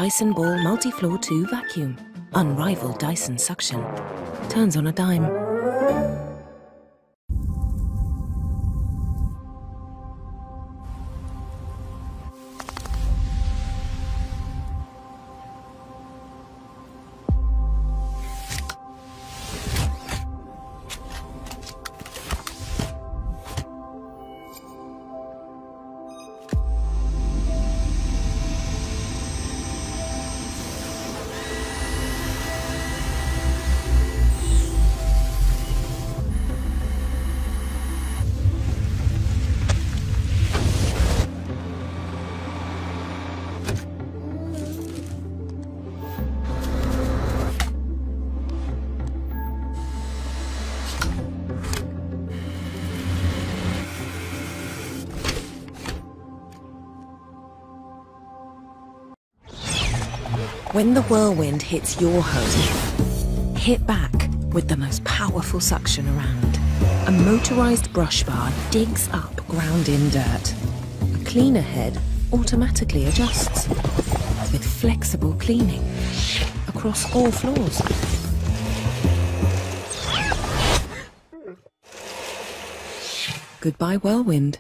Dyson Ball Multi-Floor 2 Vacuum. Unrivaled Dyson suction. Turns on a dime. When the whirlwind hits your home, hit back with the most powerful suction around. A motorised brush bar digs up ground-in dirt. A cleaner head automatically adjusts with flexible cleaning across all floors. Goodbye, whirlwind.